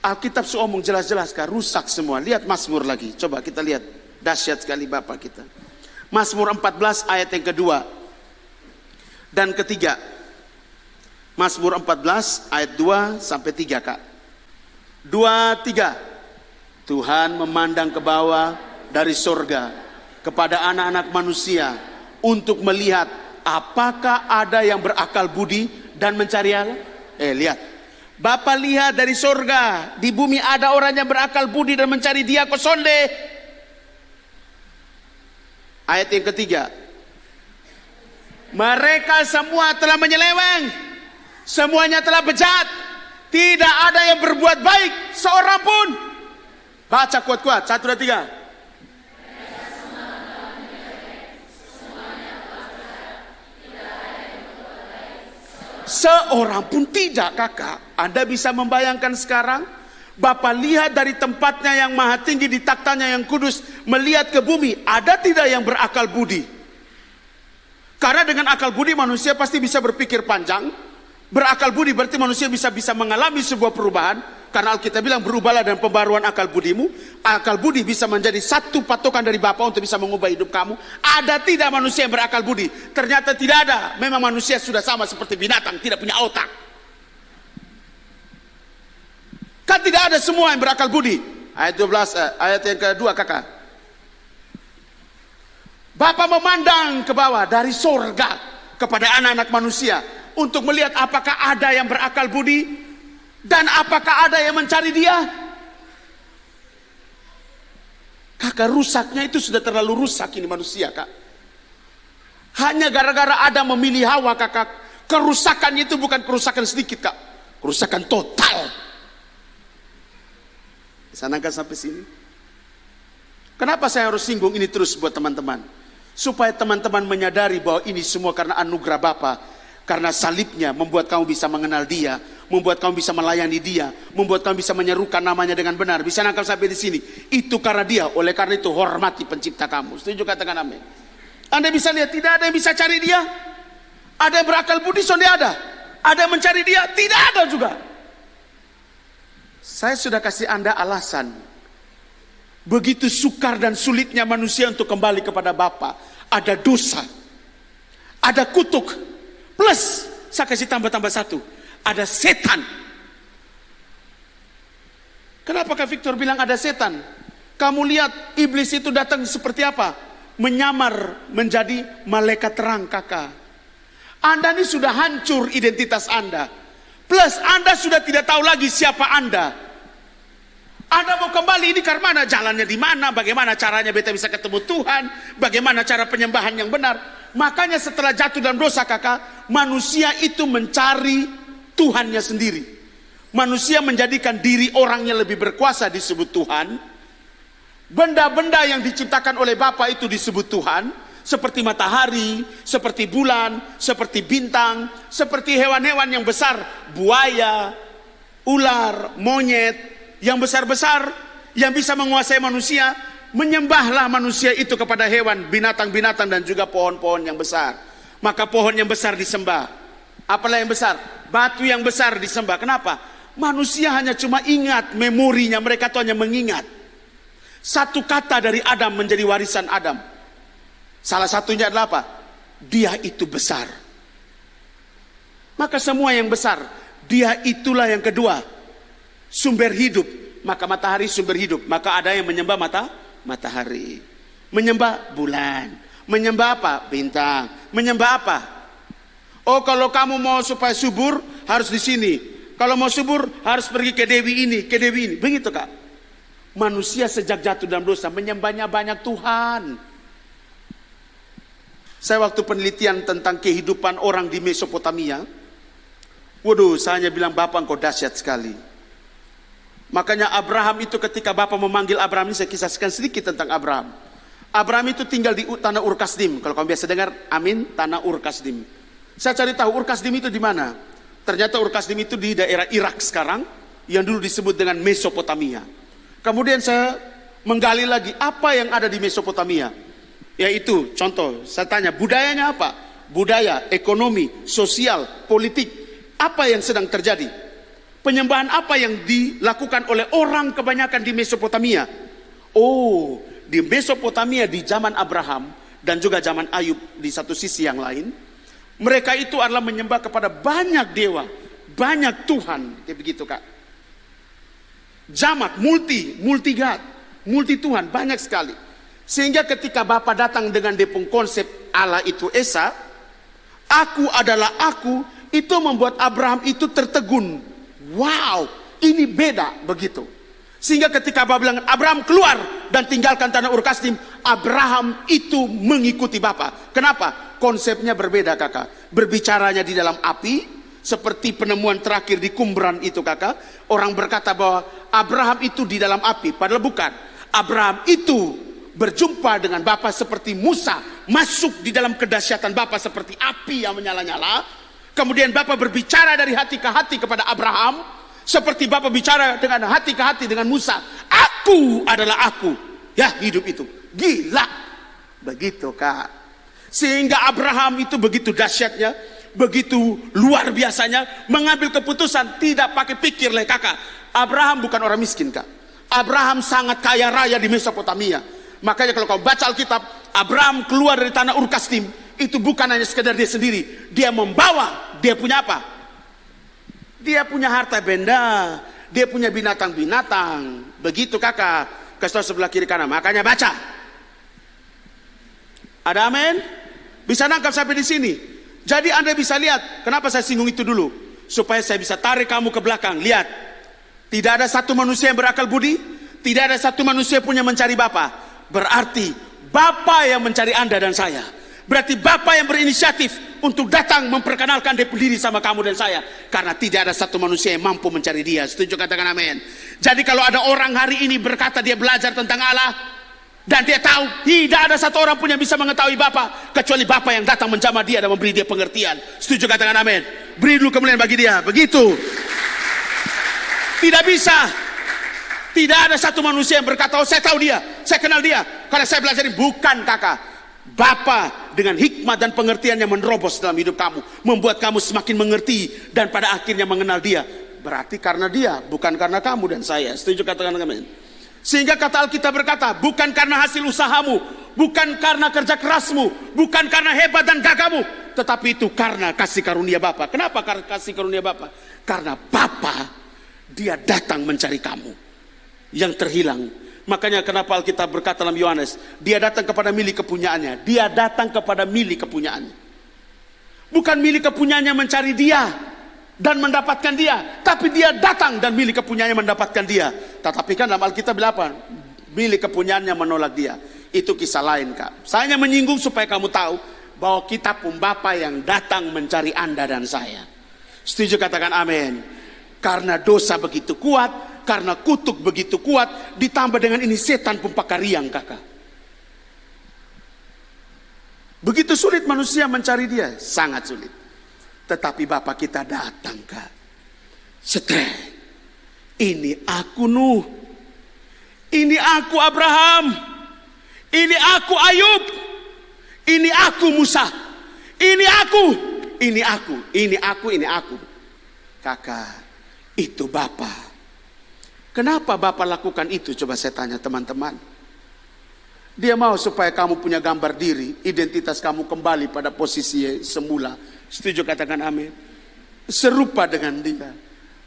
Alkitab omong jelas-jelas kak, rusak semua. Lihat Mazmur lagi, coba kita lihat. Dahsyat sekali Bapak kita. Mazmur 14 ayat yang kedua dan ketiga. Mazmur 14 ayat 2 sampai 3 kak. 2, 3. Tuhan memandang ke bawah dari surga kepada anak-anak manusia untuk melihat apakah ada yang berakal budi dan mencari Allah. Lihat. Bapak lihat dari surga, di bumi ada orang yang berakal budi dan mencari Dia kosonde. Ayat yang ketiga. Mereka semua telah menyeleweng, semuanya telah bejat, tidak ada yang berbuat baik seorang pun. Baca kuat-kuat, 1, 2, 3. Seorang pun tidak kakak. Anda bisa membayangkan sekarang, Bapak lihat dari tempatnya yang maha tinggi di taktanya yang kudus, melihat ke bumi, ada tidak yang berakal budi? Karena dengan akal budi manusia pasti bisa berpikir panjang. Berakal budi berarti manusia bisa mengalami sebuah perubahan. Karena Alkitab bilang berubahlah dan pembaruan akal budimu. Akal budi bisa menjadi satu patokan dari Bapa untuk bisa mengubah hidup kamu. Ada tidak manusia yang berakal budi? Ternyata tidak ada. Memang manusia sudah sama seperti binatang, tidak punya otak. Kan tidak ada semua yang berakal budi. Ayat 12, ayat yang kedua kakak. Bapa memandang ke bawah dari sorga kepada anak-anak manusia untuk melihat apakah ada yang berakal budi dan apakah ada yang mencari dia. Kakak, rusaknya itu sudah terlalu rusak ini manusia, kak. Hanya gara-gara ada memilih Hawa, kakak. Kerusakannya itu bukan kerusakan sedikit, kak. Kerusakan total. Bisa nangkap sampai sini? Kenapa saya harus singgung ini terus buat teman-teman? Supaya teman-teman menyadari bahwa ini semua karena anugerah Bapa. Karena salibnya membuat kamu bisa mengenal dia, membuat kamu bisa melayani dia, membuat kamu bisa menyerukan namanya dengan benar. Bisa nangkap sampai di sini? Itu karena dia. Oleh karena itu hormati pencipta kamu. Setuju, katakan amin. Anda bisa lihat tidak ada yang bisa cari dia. Ada yang berakal budi, dia ada. Ada yang mencari dia, tidak ada juga. Saya sudah kasih Anda alasan. Begitu sukar dan sulitnya manusia untuk kembali kepada Bapa. Ada dosa, ada kutuk, plus saya kasih tambah satu, ada setan. Kenapa Kak Victor bilang ada setan? Kamu lihat iblis itu datang seperti apa? Menyamar menjadi malaikat terang, kakak. Anda ini sudah hancur identitas Anda. Plus Anda sudah tidak tahu lagi siapa Anda. Anda mau kembali ini karena mana? Jalannya di mana? Bagaimana caranya beta bisa ketemu Tuhan? Bagaimana cara penyembahan yang benar? Makanya setelah jatuh dalam dosa, kakak, manusia itu mencari Tuhannya sendiri. Manusia menjadikan diri orangnya lebih berkuasa disebut Tuhan. Benda-benda yang diciptakan oleh Bapa itu disebut Tuhan. Seperti matahari, seperti bulan, seperti bintang, seperti hewan-hewan yang besar. Buaya, ular, monyet, yang besar-besar, yang bisa menguasai manusia. Menyembahlah manusia itu kepada hewan, binatang-binatang dan juga pohon-pohon yang besar. Maka pohon yang besar disembah. Apalah yang besar? Batu yang besar disembah. Kenapa? Manusia hanya cuma ingat memorinya, mereka tuh hanya mengingat. Satu kata dari Adam menjadi warisan Adam. Salah satunya adalah apa? Dia itu besar. Maka semua yang besar, dia itulah yang kedua. Sumber hidup. Maka matahari sumber hidup. Maka ada yang menyembah matahari. Menyembah bulan. Menyembah apa? Bintang. Menyembah apa? Oh, kalau kamu mau supaya subur, harus di sini. Kalau mau subur, harus pergi ke Dewi ini, ke Dewi ini. Begitu, Kak. Manusia sejak jatuh dalam dosa menyembahnya banyak Tuhan. Saya waktu penelitian tentang kehidupan orang di Mesopotamia, waduh, saya hanya bilang, Bapak engkau dahsyat sekali. Makanya Abraham itu ketika Bapak memanggil Abraham, ini saya kisahkan sedikit tentang Abraham. Abraham itu tinggal di tanah Ur Kasdim. Kalau kamu biasa dengar, amin, tanah Ur Kasdim. Saya cari tahu Ur Kasdim itu di mana. Ternyata Ur Kasdim itu di daerah Irak sekarang, yang dulu disebut dengan Mesopotamia. Kemudian saya menggali lagi apa yang ada di Mesopotamia. Yaitu contoh, saya tanya budayanya apa? Budaya, ekonomi, sosial, politik. Apa yang sedang terjadi? Penyembahan apa yang dilakukan oleh orang kebanyakan di Mesopotamia? Oh, di Mesopotamia di zaman Abraham dan juga zaman Ayub di satu sisi yang lain, mereka itu adalah menyembah kepada banyak dewa, banyak Tuhan, kayak begitu, Kak. Jamak, multi God, multi Tuhan, banyak sekali. Sehingga ketika Bapa datang dengan depung konsep Allah itu Esa, aku adalah aku, itu membuat Abraham itu tertegun. Wow, ini beda begitu. Sehingga ketika Bapa bilang Abraham keluar dan tinggalkan tanah Ur Kasdim, Abraham itu mengikuti Bapa. Kenapa? Konsepnya berbeda, kakak. Berbicaranya di dalam api, seperti penemuan terakhir di Qumran itu, kakak. Orang berkata bahwa Abraham itu di dalam api, padahal bukan. Abraham itu berjumpa dengan Bapa seperti Musa, masuk di dalam kedahsyatan Bapa seperti api yang menyala-nyala. Kemudian Bapa berbicara dari hati ke hati kepada Abraham, seperti Bapa bicara dengan hati ke hati dengan Musa. Aku adalah aku. Ya, hidup itu. Gila. Begitu, Kak. Sehingga Abraham itu begitu dahsyatnya, begitu luar biasanya, mengambil keputusan tidak pakai pikir lah kakak. Abraham bukan orang miskin kak. Abraham sangat kaya raya di Mesopotamia. Makanya kalau kau baca Alkitab, Abraham keluar dari tanah Ur Kasdim, itu bukan hanya sekedar dia sendiri. Dia membawa, dia punya apa? Dia punya harta benda, dia punya binatang-binatang. Begitu kakak. Kasih tahu sebelah kiri kanan. Makanya baca. Ada amin? Bisa nangkap sampai di sini. Jadi Anda bisa lihat, kenapa saya singgung itu dulu? Supaya saya bisa tarik kamu ke belakang. Lihat, tidak ada satu manusia yang berakal budi, tidak ada satu manusia pun yang mencari Bapa. Berarti Bapa yang mencari Anda dan saya. Berarti Bapa yang berinisiatif untuk datang memperkenalkan diri sama kamu dan saya. Karena tidak ada satu manusia yang mampu mencari Dia. Setuju, katakan amin. Jadi kalau ada orang hari ini berkata dia belajar tentang Allah, dan dia tahu tidak ada satu orang pun yang bisa mengetahui Bapa kecuali Bapa yang datang menjamah dia dan memberi dia pengertian. Setuju, katakan amin. Beri dulu kemuliaan bagi dia. Begitu. Tidak bisa. Tidak ada satu manusia yang berkata, oh saya tahu dia, saya kenal dia, karena saya belajar ini. Bukan kakak. Bapa dengan hikmat dan pengertian yang menerobos dalam hidup kamu, membuat kamu semakin mengerti dan pada akhirnya mengenal Dia. Berarti karena Dia, bukan karena kamu dan saya. Setuju, katakan amin. Sehingga kata Alkitab berkata, bukan karena hasil usahamu, bukan karena kerja kerasmu, bukan karena hebat dan gagahmu, tetapi itu karena kasih karunia Bapa. Kenapa karena kasih karunia Bapa? Karena Bapa, Dia datang mencari kamu yang terhilang. Makanya kenapa Alkitab berkata dalam Yohanes, Dia datang kepada milik kepunyaannya. Dia datang kepada milik kepunyaannya. Bukan milik kepunyaannya mencari Dia dan mendapatkan Dia, tapi Dia datang dan milik kepunyaannya mendapatkan Dia. Tetapi kan dalam Alkitab bilang apa? Milik kepunyaannya menolak Dia. Itu kisah lain kak. Saya hanya menyinggung supaya kamu tahu bahwa kita pun Bapa yang datang mencari Anda dan saya. Setuju, katakan amin. Karena dosa begitu kuat, karena kutuk begitu kuat, ditambah dengan ini setan pun pakai riang kakak. Begitu sulit manusia mencari Dia, sangat sulit. Tetapi Bapa kita datang kak. Setrek. Ini aku Nuh. Ini aku Abraham. Ini aku Ayub. Ini aku Musa. Ini aku. Ini aku. Ini aku. Ini aku. Kakak, itu Bapa. Kenapa Bapa lakukan itu? Coba saya tanya teman-teman. Dia mau supaya kamu punya gambar diri, identitas kamu kembali pada posisi semula. Setuju, katakan amin. Serupa dengan Dia.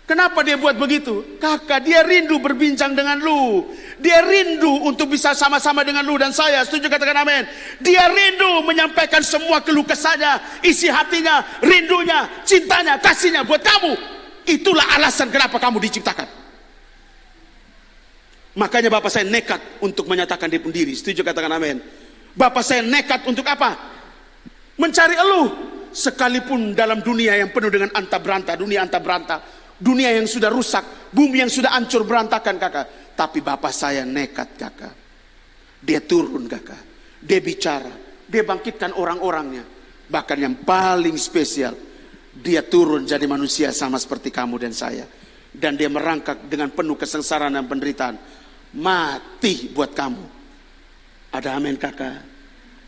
Kenapa Dia buat begitu? Kakak, Dia rindu berbincang dengan lu. Dia rindu untuk bisa sama-sama dengan lu dan saya. Setuju, katakan amin. Dia rindu menyampaikan semua keluh kesahnya, isi hatinya, rindunya, cintanya, kasihnya buat kamu. Itulah alasan kenapa kamu diciptakan. Makanya Bapak saya nekat untuk menyatakan Dia sendiri. Setuju, katakan amin. Bapak saya nekat untuk apa? Mencari elu. Sekalipun dalam dunia yang penuh dengan anta beranta, dunia anta beranta, dunia yang sudah rusak, bumi yang sudah hancur berantakan kakak. Tapi Bapak saya nekat kakak. Dia turun kakak. Dia bicara. Dia bangkitkan orang-orangnya. Bahkan yang paling spesial, Dia turun jadi manusia sama seperti kamu dan saya. Dan Dia merangkak dengan penuh kesengsaraan dan penderitaan. Mati buat kamu. Ada amin kakak.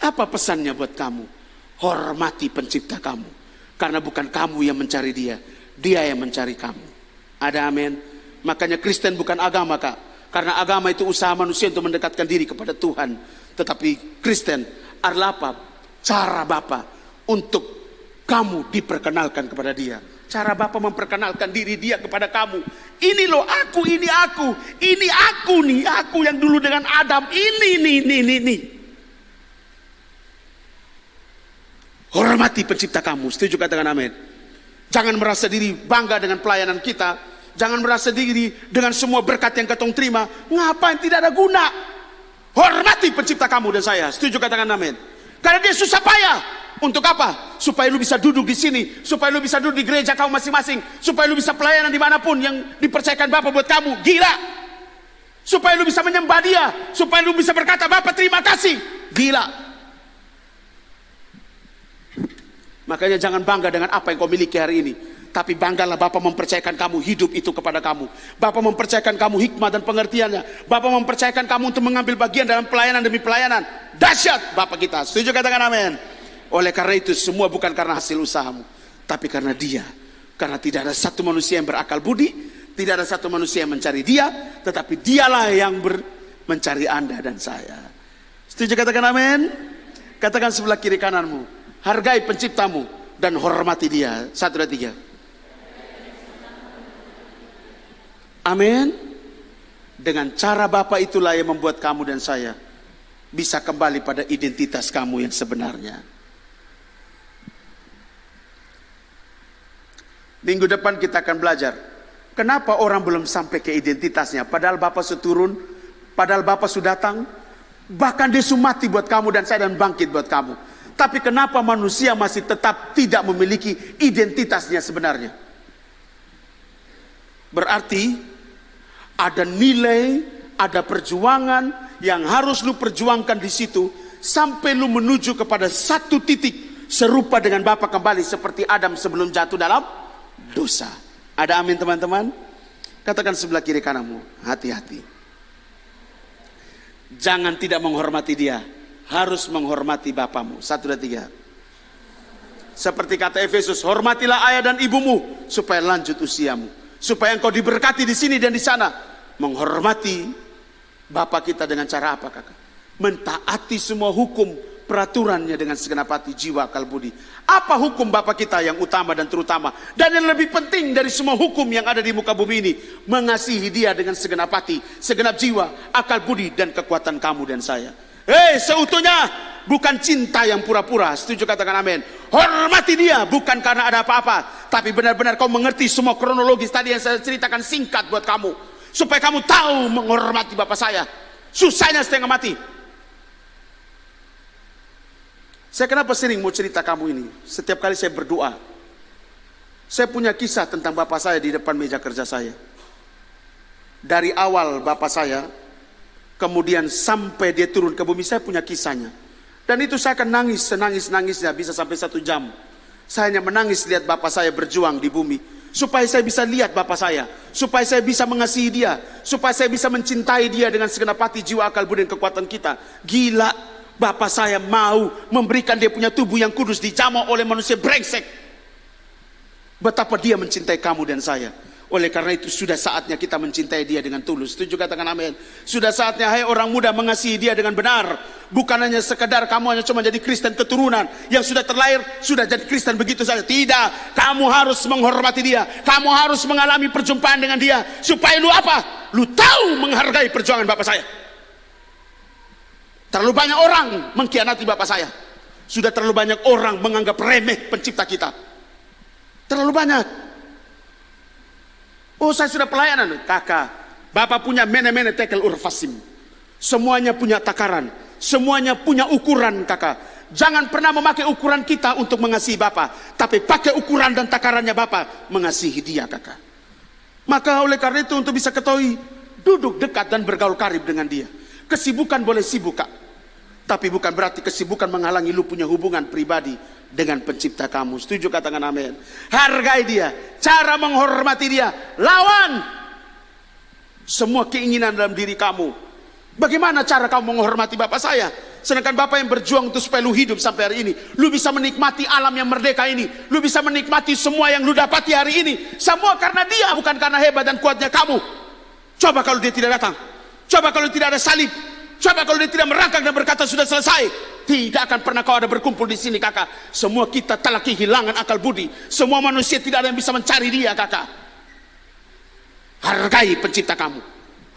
Apa pesannya buat kamu? Hormati pencipta kamu. Karena bukan kamu yang mencari Dia, Dia yang mencari kamu. Ada amin. Makanya Kristen bukan agama kak. Karena agama itu usaha manusia untuk mendekatkan diri kepada Tuhan. Tetapi Kristen adalah apa? Cara Bapa untuk kamu diperkenalkan kepada Dia. Cara Bapa memperkenalkan diri Dia kepada kamu. Ini loh aku, ini aku. Ini aku nih, aku yang dulu dengan Adam. Ini. Hormati pencipta kamu. Setuju, katakan amin. Jangan merasa diri bangga dengan pelayanan kita. Jangan merasa diri dengan semua berkat yang ketong terima. Ngapain, tidak ada guna. Hormati pencipta kamu dan saya. Setuju, katakan amin. Karena Dia susah payah. Untuk apa? Supaya lu bisa duduk di sini. Supaya lu bisa duduk di gereja kamu masing-masing. Supaya lu bisa pelayanan dimanapun yang dipercayakan Bapa buat kamu. Gila. Supaya lu bisa menyembah Dia. Supaya lu bisa berkata, Bapa terima kasih. Gila. Makanya jangan bangga dengan apa yang kau miliki hari ini. Tapi banggalah Bapa mempercayakan kamu hidup itu kepada kamu. Bapa mempercayakan kamu hikmah dan pengertiannya. Bapa mempercayakan kamu untuk mengambil bagian dalam pelayanan demi pelayanan. Dahsyat Bapa kita. Setuju, katakan amin. Oleh karena itu semua bukan karena hasil usahamu, tapi karena Dia. Karena tidak ada satu manusia yang berakal budi, tidak ada satu manusia yang mencari Dia, tetapi Dialah yang mencari Anda dan saya. Setuju katakan amin? Katakan sebelah kiri kananmu, hargai penciptamu dan hormati Dia. 1, 2, 3. Amin. Dengan cara Bapa itulah yang membuat kamu dan saya bisa kembali pada identitas kamu yang sebenarnya. Minggu depan kita akan belajar kenapa orang belum sampai ke identitasnya, padahal Bapa sudah turun, padahal Bapa sudah datang, bahkan Dia sudah mati buat kamu dan saya dan bangkit buat kamu. Tapi kenapa manusia masih tetap tidak memiliki identitasnya sebenarnya? Berarti ada nilai, ada perjuangan yang harus lu perjuangkan di situ sampai lu menuju kepada satu titik serupa dengan Bapa kembali seperti Adam sebelum jatuh dalam dosa. Ada amin teman-teman? Katakan sebelah kiri kananmu, hati-hati. Jangan tidak menghormati Dia, harus menghormati Bapamu. 1, 2, 3. Seperti kata Efesus, hormatilah ayah dan ibumu supaya lanjut usiamu, supaya engkau diberkati di sini dan di sana. Menghormati Bapa kita dengan cara apa, kakak? Mentaati semua hukum peraturannya dengan segenap hati, jiwa, akal budi. Apa hukum Bapa kita yang utama dan terutama, dan yang lebih penting dari semua hukum yang ada di muka bumi ini? Mengasihi Dia dengan segenap hati, segenap jiwa, akal budi, dan kekuatan kamu dan saya. Seutuhnya, bukan cinta yang pura-pura. Setuju katakan amin? Hormati Dia bukan karena ada apa-apa, tapi benar-benar kau mengerti semua kronologis tadi yang saya ceritakan singkat buat kamu, supaya kamu tahu menghormati Bapa saya. Susahnya setengah mati. Saya kenapa sering mau cerita kamu ini? Setiap kali saya berdoa, saya punya kisah tentang Bapak saya di depan meja kerja saya. Dari awal Bapak saya, kemudian sampai Dia turun ke bumi, saya punya kisahnya. Dan itu saya akan nangis, senangis-nangisnya, bisa sampai 1 jam. Saya hanya menangis lihat Bapak saya berjuang di bumi, supaya saya bisa lihat Bapak saya, supaya saya bisa mengasihi Dia, supaya saya bisa mencintai Dia dengan segenap hati, jiwa, akal budi, dan kekuatan kita. Gila, Bapak saya mau memberikan Dia punya tubuh yang kudus dijamah oleh manusia brengsek. Betapa Dia mencintai kamu dan saya. Oleh karena itu sudah saatnya kita mencintai Dia dengan tulus. Setuju katakan amin? Sudah saatnya hai orang muda mengasihi Dia dengan benar. Bukan hanya sekedar kamu hanya cuma jadi Kristen keturunan yang sudah terlahir sudah jadi Kristen begitu saja. Tidak, kamu harus menghormati Dia. Kamu harus mengalami perjumpaan dengan Dia. Supaya lu apa? Lu tahu menghargai perjuangan Bapak saya. Terlalu banyak orang mengkhianati Bapak saya. Sudah terlalu banyak orang menganggap remeh pencipta kita. Terlalu banyak. Oh, saya sudah pelayanan. Kakak, Bapak punya mene-mene tekel urfasim. Semuanya punya takaran, semuanya punya ukuran, kakak. Jangan pernah memakai ukuran kita untuk mengasihi Bapak, tapi pakai ukuran dan takarannya Bapak mengasihi Dia, kakak. Maka oleh karena itu untuk bisa ketahui, duduk dekat dan bergaul karib dengan Dia. Kesibukan boleh sibuk, kak, tapi bukan berarti kesibukan menghalangi lu punya hubungan pribadi dengan pencipta kamu. Setuju katakan amin? Hargai Dia, cara menghormati Dia, lawan semua keinginan dalam diri kamu. Bagaimana cara kamu menghormati Bapak saya? Sedangkan Bapak yang berjuang untuk supaya lu hidup sampai hari ini, lu bisa menikmati alam yang merdeka ini, lu bisa menikmati semua yang lu dapati hari ini, semua karena Dia, bukan karena hebat dan kuatnya kamu. Coba kalau Dia tidak datang, coba kalau tidak ada salib, coba kalau Dia tidak merangkak dan berkata sudah selesai, tidak akan pernah kau ada berkumpul di sini, kakak. Semua kita telah kehilangan akal budi. Semua manusia tidak ada yang bisa mencari Dia, kakak. Hargai pencipta kamu,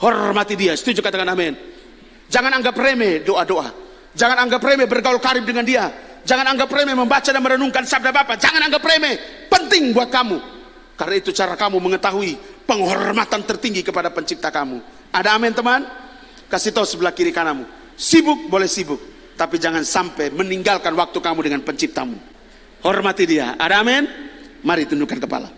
hormati Dia. Setuju katakan amin? Jangan anggap remeh doa-doa, jangan anggap remeh bergaul karib dengan Dia, jangan anggap remeh membaca dan merenungkan sabda Bapa. Jangan anggap remeh, penting buat kamu. Karena itu cara kamu mengetahui penghormatan tertinggi kepada pencipta kamu. Ada amin, teman? Kasih tahu sebelah kiri kananmu, sibuk boleh sibuk, tapi jangan sampai meninggalkan waktu kamu dengan penciptamu. Hormati Dia. Ada amin? Mari tundukkan kepala.